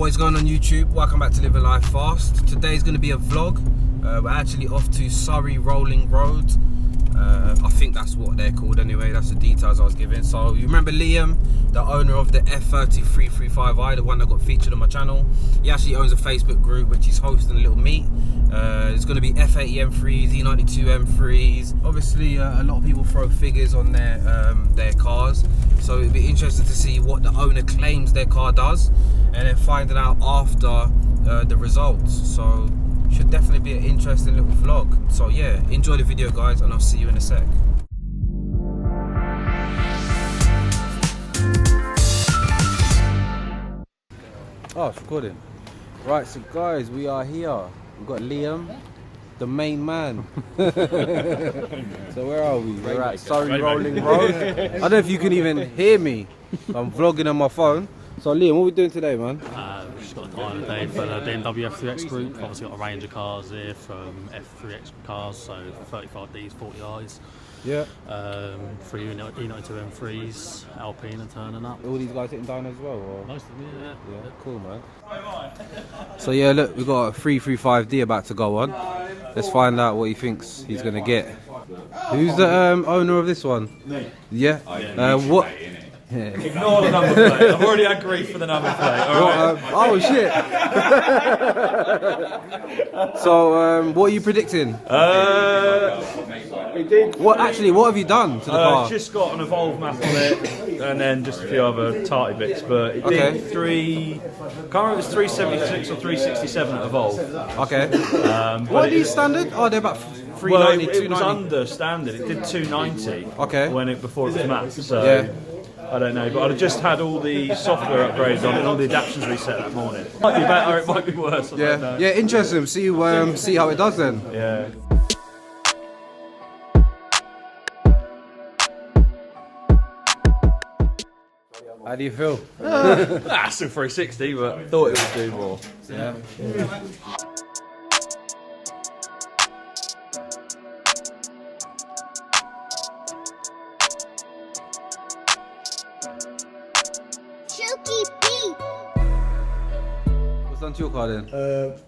What is going on YouTube? Welcome back to Living Life Fast. Today's going to be a vlog. We're actually off to Surrey Rolling Road. I think that's what they're called anyway. That's the details I was given. So you remember Liam, the owner of the F30 335i, the one that got featured on my channel. He actually owns a Facebook group which he's hosting a little meet. There's going to be F80 M3s, E92 M3s. Obviously a lot of people throw figures on their cars. So it'd be interesting to see what the owner claims their car does, and then finding out after the results. So should definitely be an interesting little vlog. So yeah, enjoy the video guys, and I'll see you in a sec. Oh, it's recording. Right, so guys, we are here. We've got Liam, the main man. So where are we? We're at Surrey Rolling Road. I don't know if you can even hear me. I'm vlogging on my phone. So Liam, what are we doing today, man? We've just got a dyno day for the BMW F30 group. Obviously got a range of cars here, from F3X cars, so 35Ds, 40Is. Yeah. 3 E92 M3s, Alpina turning up. All these guys hitting dyno as well? Or? Most of them, yeah. Yeah, cool, man. So yeah, look, we've got a 335D about to go on. Let's find out what he thinks he's going to get. Who's the owner of this one? Me. Yeah? What? Yeah. Ignore the number plate. I've already had grief for the number plate. Right. Oh shit! So, what are you predicting? What have you done to the car? Just got an Evolve map on it, and then just a few other tarty bits. But it did can't remember if it was 376 or 367 at Evolve. Okay. What are these standard? Oh, they're about 390, well, it 290. was under standard. It did 290. Okay. Before it was mapped. So. Yeah. I don't know, but I just had all the software upgrades on it and all the adaptions reset that morning. It might be better, it might be worse. I don't know. Yeah, interesting. See how it does then. Yeah. How do you feel? Still 360, but thought it would do more. Yeah. Chuki. What's done to your car then?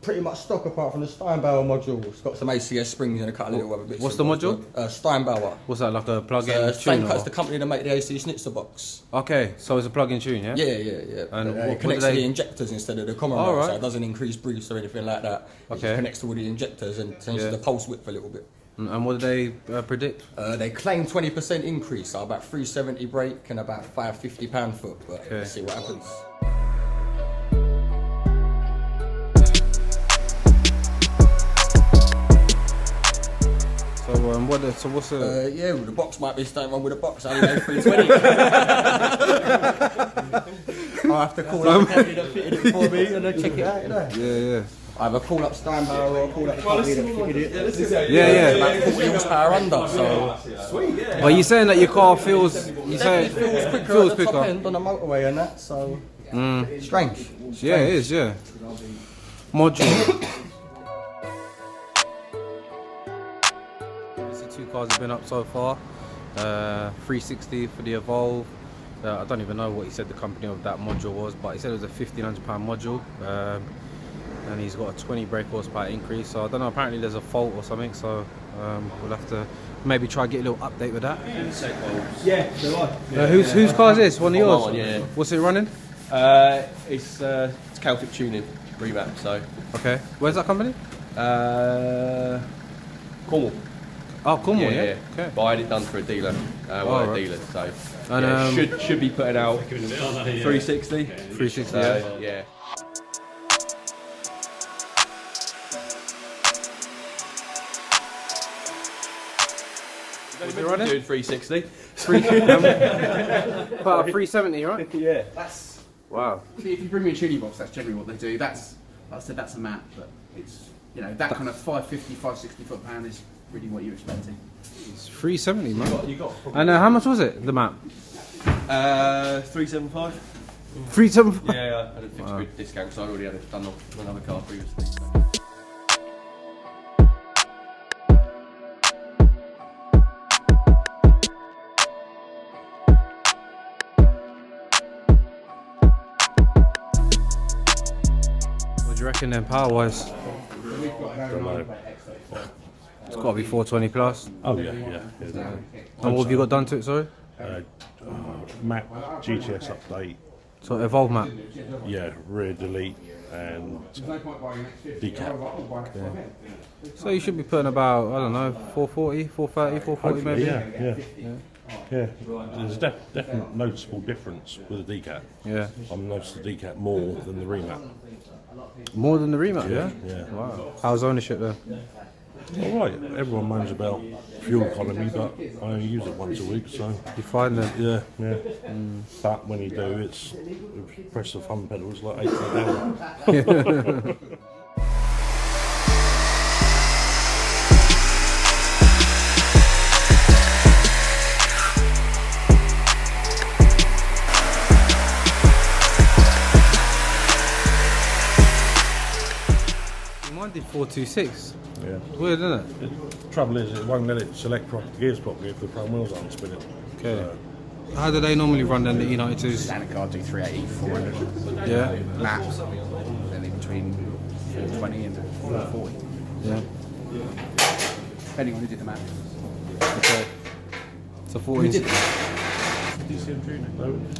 Pretty much stock apart from the Steinbauer module. It's got some ACS springs and a couple of little other bits. What's the module? Steinbauer. What's that, like a plug-in Same tune? as the company that make the AC Schnitzer box. Okay, so it's a plug-in tune, yeah? Yeah. And it connects to the injectors instead of the common Oh, rail, right. so it doesn't increase briefs or anything like that. It just connects to all the injectors and changes the pulse width a little bit. And what do they predict? They claim 20% increase, so about 370 brake and about £550 foot, but let's see what happens. So what's the... yeah, well, the box might be staying wrong with the box. I only know 320. I'll have to call up the company that fitted it for me and then check it out, you know? Yeah. Either call up Steinbauer or call up the company that fitted it. Yeah. About 40 horsepower under, so... Sweet, yeah. But you're saying that your car feels... You say it feels quicker feels at the top quicker. end on the motorway and that, so... Strange. Yeah, it is, yeah. Module. Two cars have been up so far. 360 for the Evolve. I don't even know what he said the company of that module was, but he said it was a £1,500 module. And he's got a 20 brake horsepower increase. So I don't know, apparently there's a fault or something, so we'll have to maybe try and get a little update with that. Yeah, whose car is this? One of yours? Mine, yeah. What's it running? It's Celtic tuning revamp, so. Okay. Where's that company? Cornwall. Oh, Cornwall, yeah. Okay. But I had it done for a dealer, a dealer, so. And, should be putting out 360. 360, yeah. What's it running? Doing 360. About 370, right? Yeah. That's wow. if you bring me a chili box, that's generally what they do. That's, like I said, that's a map, but it's, you know, that kind of 550, 560 foot-pound is really what you're expecting. It's 370, man. You got And how much was it, the map? 375. 375? Yeah, I had a 50 quid discount, so I already had it done on another car previously. do you reckon then, power-wise? Don't know. It's got to be 420 plus. Oh yeah, definitely. And what have you got done to it, sorry? Map GTS update. So Evolve map. Yeah, rear delete and decap. So you should be putting about, I don't know, 440, 430, 440 maybe? Yeah. There's a definite noticeable difference with the decat. Yeah. I've noticed the decat more than the remap. More than the remap, yeah? Yeah. Wow. How's ownership then? All right. Everyone moans about fuel economy, but I only use it once a week, so You find that? yeah. But when you do, it's press the thumb pedal. It's like 8 down. Mine did 426. Yeah. It's weird, isn't it? The trouble is, it won't let it select gears properly if the front wheels aren't spinning. Okay. How do they normally run then, the E92s? Standard car do 380, 400. Yeah. Maps, then in between 420 and 440. Yeah. Depending on who did the map. Okay. So 40.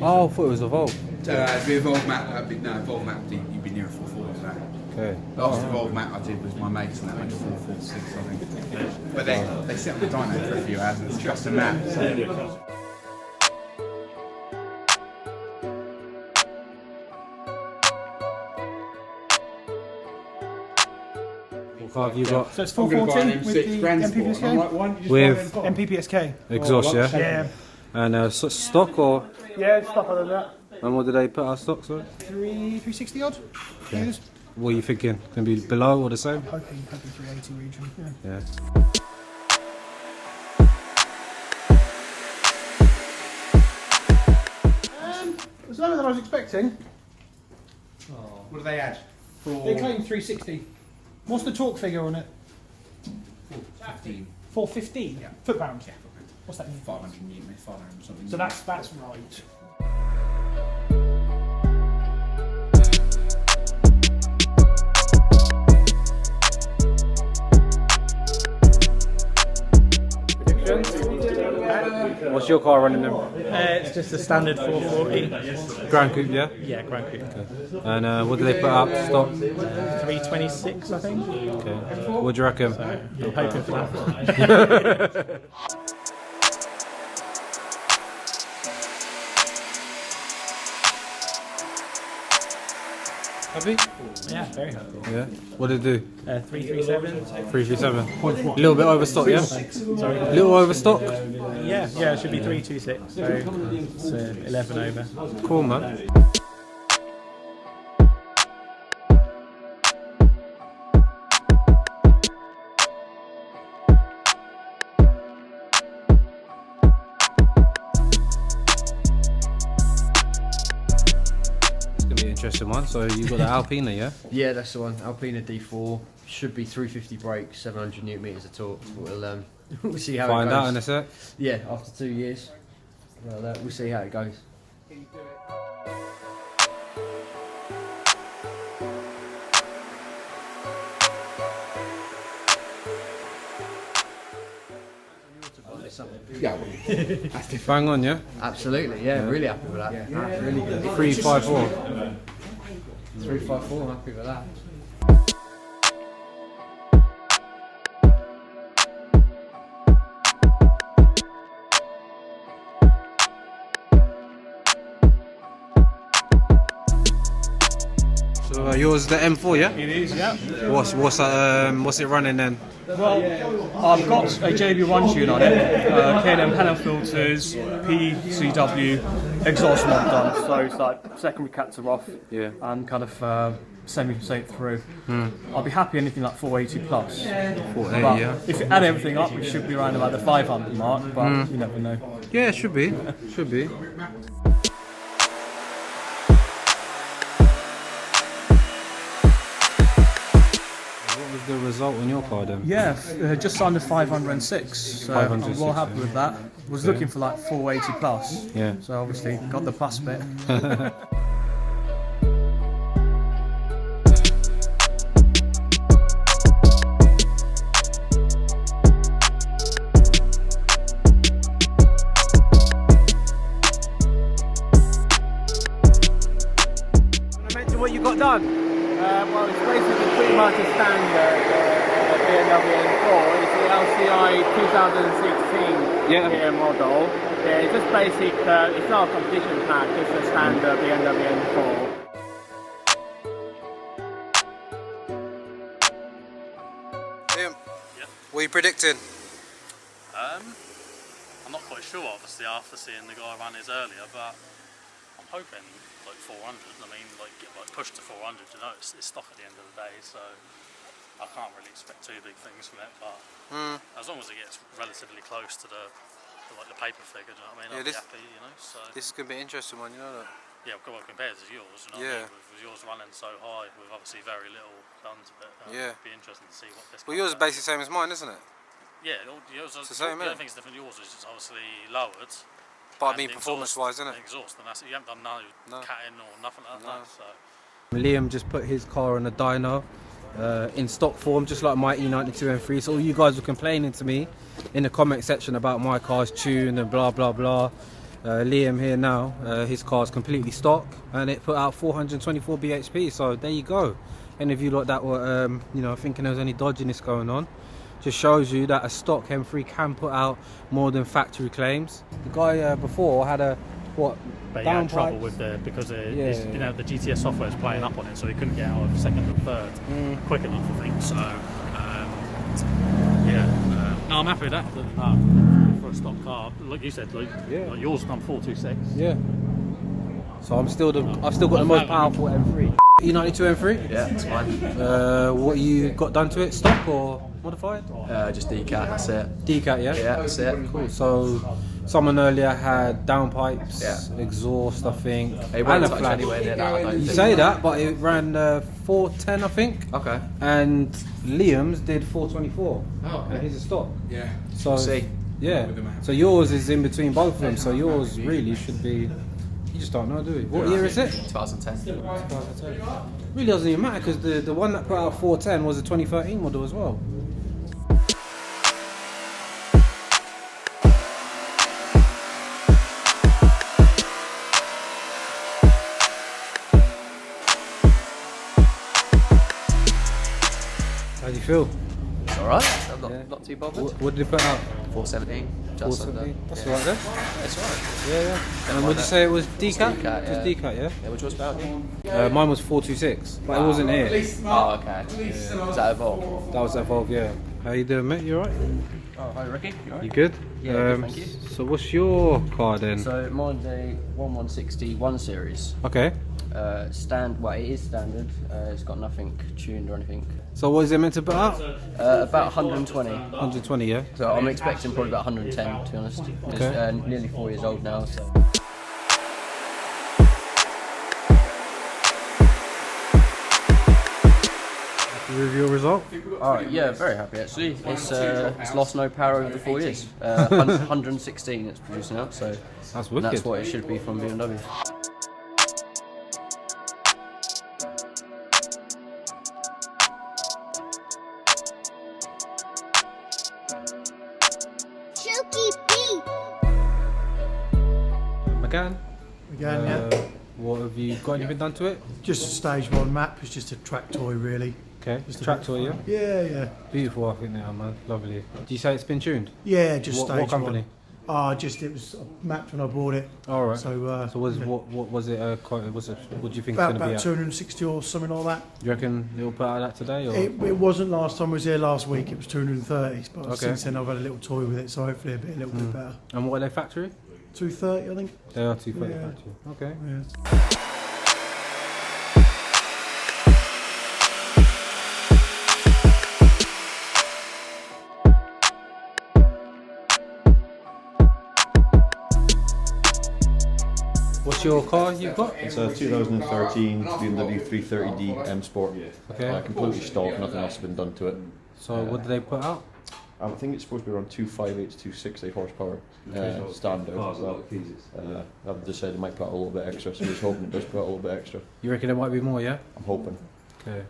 Oh, I thought it was Evolve. The Evolve map, Evolve map, you'd be near a 440 for that. Okay. The last Evolve map I did was my mate's and that went 446, I think. But they sit on the dyno for a few hours and it's just a map. So. What car have you got? So it's 440 with the MPPSK? With MPPSK. exhaust, yeah? Yeah. And stock or? Yeah, stuff other than that. And what did they put our stock, sorry? 360 odd. Okay. What are you thinking? Going to be below or the same? Hoping 380 region. Yeah. It's lower than I was expecting. What do they add? They claim 360. What's the torque figure on it? 15. 415? Yeah. Foot-pounds? Yeah. What's that mean? 500 newton, 500 something. So that's right. What's your car running then? It's just a standard 440. Grand Coupe, yeah? Yeah, Grand Coupe. Okay. And what did they put out to stock? 326, I think. Okay. What do you reckon? I'm hoping for that. Happy? Yeah, very happy. Yeah. What did it do? 337. 337. A little bit overstock, yeah? Sorry. A little overstock? Yeah, it should be 326. So it's 11 over. Cool, man. Interesting one. So you got the Alpina, yeah? Yeah, that's the one. Alpina D4 should be 350 brakes, 700 newton meters of torque. We'll see how it goes. Find out in a sec. Yeah, after 2 years. Well, we'll see how it goes. Yeah, that's different. Bang on, yeah? Absolutely, yeah, really happy with that. Yeah, really good. 354. 354, happy with that. So yours is the M4, yeah? It is, yeah. What's it running then? Well, I've got a JB1 tune on it, K&M panel filters, PCW, exhaust mod done, so it's like secondary cats are off, Yeah. and kind of semi-soaked through. I'll be happy anything like 480 plus. 480, But yeah. if you add everything up, it should be around about the 500 mark, but you never know. Yeah, it should be. Should be. What was the result on your car then? Yeah, just signed a 506, so 506, I'm well happy with that. Was looking for like 480 plus, Yeah. so obviously got the plus bit. what you got done? Well, it's basically pretty much a standard BMW M4. It's the LCI 2016 year model. Yeah, it's just basic, it's not a competition pack, it's a standard BMW M4. Liam, what are you predicting? I'm not quite sure, obviously, after seeing the guy run his earlier, but I'm hoping like 400. I mean, like get push to 400. You know, it's stock at the end of the day, so I can't really expect too big things from it. But as long as it gets relatively close to the paper figure, do you know what I mean? I'll be happy, you know. So this is gonna be an interesting one, you know that. Yeah, well, compared to yours, you know, what I mean? With yours running so high, with obviously very little done to it. It'd be interesting to see what this. Well, yours is basically the same as mine, isn't it? Yeah, yours. It's the same, the only thing that's different. Yours is just obviously lowered. But I mean, performance-wise, isn't it? Exhaust, and that's it. You haven't done no catting or nothing like that. So. Liam just put his car on a dyno in stock form, just like my E92 M3. So all you guys were complaining to me in the comment section about my car's tuned and blah blah blah. Liam here now, his car's completely stock, and it put out 424 bhp. So there you go. Any of you lot that were, you know, thinking there was any dodginess going on, just shows you that a stock M3 can put out more than factory claims. The guy before had a But he had trouble with because you know, the GTS software is playing up on it, so he couldn't get out of second and third quick enough, I think. So no, I'm happy with that. For a stock car, like you said, like yours done 426. Yeah. So I've still got the most powerful M3. E92 M3? Yeah, it's fine. What you got done to it? Stock or modified? Just decat, that's it. Decat, yeah? Yeah, that's it. Cool. So someone earlier had downpipes, exhaust, I think, It and a touch flash. anywhere near that, I don't You think. say that, but it ran 410, I think. Okay. And Liam's did 424. Oh, okay. Here's a stock. Yeah. So See. yeah. So yours is in between both of them. So yours really should be. You just don't know, do we? What year is it? 2010. 2010. Really doesn't even matter because the one that put out 410 was a 2013 model as well. How do you feel? It's alright, I'm not too bothered. What did it put out? 417. Just 417. That's alright then. That's right. Yeah. And would you say it was decat? Decat, Just yeah. decat, yeah? Yeah, which was about you? Mine was 426, but it wasn't here. Oh, okay. Is that Evolve? That was Evolve, yeah. How you doing, mate? You alright? Oh, hi Ricky. You alright? You good? Yeah, good, thank you. So what's your car then? So mine's a 1160 1 Series. Okay. Well, it is standard. It's got nothing tuned or anything. So what is it meant to put out? About 120. 120, yeah? So I'm expecting probably about 110, to be honest. Okay. It's nearly 4 years old now, so. With your result? Alright, yeah, very happy actually. It's lost no power over the 4 years. 116 it's producing out, so that's wicked. That's what it should be from BMW. Again, yeah. What have you got? Anything done to it? Just a stage 1 map. It's just a track toy, really. Okay, Just a track bit toy, yeah? fun. Yeah. Beautiful, I think now, man. Lovely. Do you say it's been tuned? Yeah, just what, stage what company? 1. It was mapped when I bought it. All right. So what was it? What do you think about it's going to be? 260 or something like that. Do you reckon it'll put out that today? Or? It wasn't last time I was here last week. It was 230, but Okay. since then I've had a little toy with it, so hopefully it'll be a little bit better. And what are they factory? 230, I think. They are 230 Yeah. factory. Okay. Yeah. What's your car you've got? It's a 2013 BMW 330d M Sport. Okay. Completely stock, nothing else has been done to it. So what did they put out? I think it's supposed to be around 258 to 260 horsepower standard. I've decided it might put out a little bit extra, so I was hoping it does put out a little bit extra. You reckon it might be more, yeah? I'm hoping. Okay.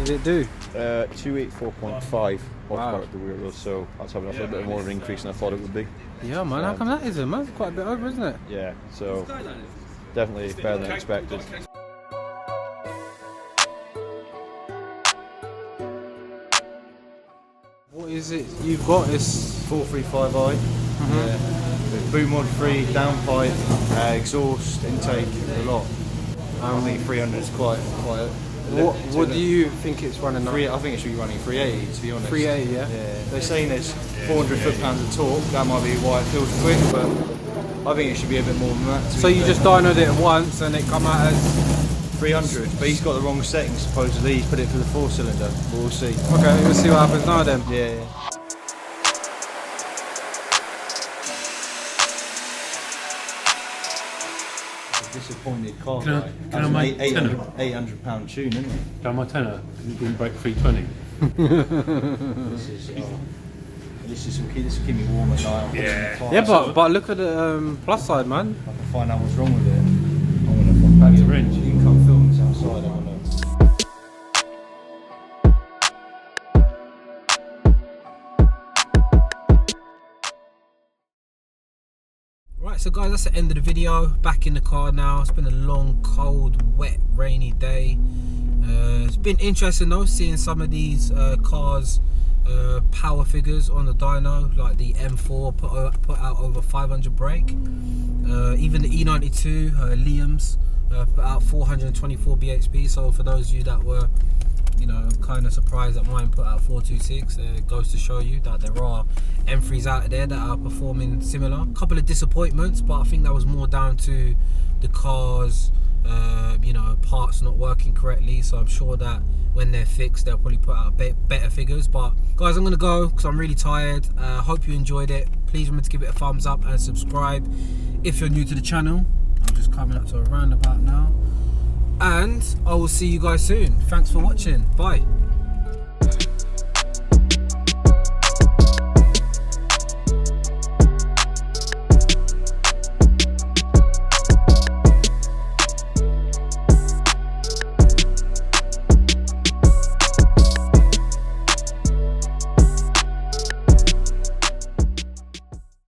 did it do? 284.5 horsepower Wow. at the wheel, so that's having a little bit more of an increase than I thought it would be. Yeah, man. How come that isn't, man? It's quite a bit over, isn't it? Yeah, so definitely better than expected. What is it you've got? It's 435i. Yeah. With boot mod free, downpipe, exhaust, intake, a lot. I think 300 is quite a what do you think it's running now? I think it should be running 380 to be honest. 380, yeah? Yeah. They're saying there's 400 foot-pounds of torque, that might be why it feels quick, but I think it should be a bit more than that. So you just dynoed it once and it come out as 300, but he's got the wrong settings supposedly, he's put it for the 4-cylinder, but we'll see. Okay, we'll see what happens now then. Yeah. Disappointed car guy. Can I make £800 tune, isn't it? Can I my tenner? Because it didn't break 320. This will keep me warm at night. Yeah, but look at the plus side, man. I can find out what's wrong with it. I'm gonna back the wrench. You can come film this outside. I don't know. Right, so guys, that's the end of the video. Back in the car now. It's been a long, cold, wet, rainy day. It's been interesting though, seeing some of these cars power figures on the dyno, like the M4 put out over 500 brake. Even the E92 Liam's put out 424 bhp. So for those of you that were, you know, kind of surprised that mine put out 426, it goes to show you that there are M3s out there that are performing similar. A couple of disappointments, but I think that was more down to the cars, you know, parts not working correctly. So I'm sure that when they're fixed, they'll probably put out better figures. But guys, I'm gonna go because I'm really tired. Hope you enjoyed it. Please remember to give it a thumbs up and subscribe if you're new to the channel. I'm just coming up to a roundabout now, and I will see you guys soon. Thanks for watching. Bye.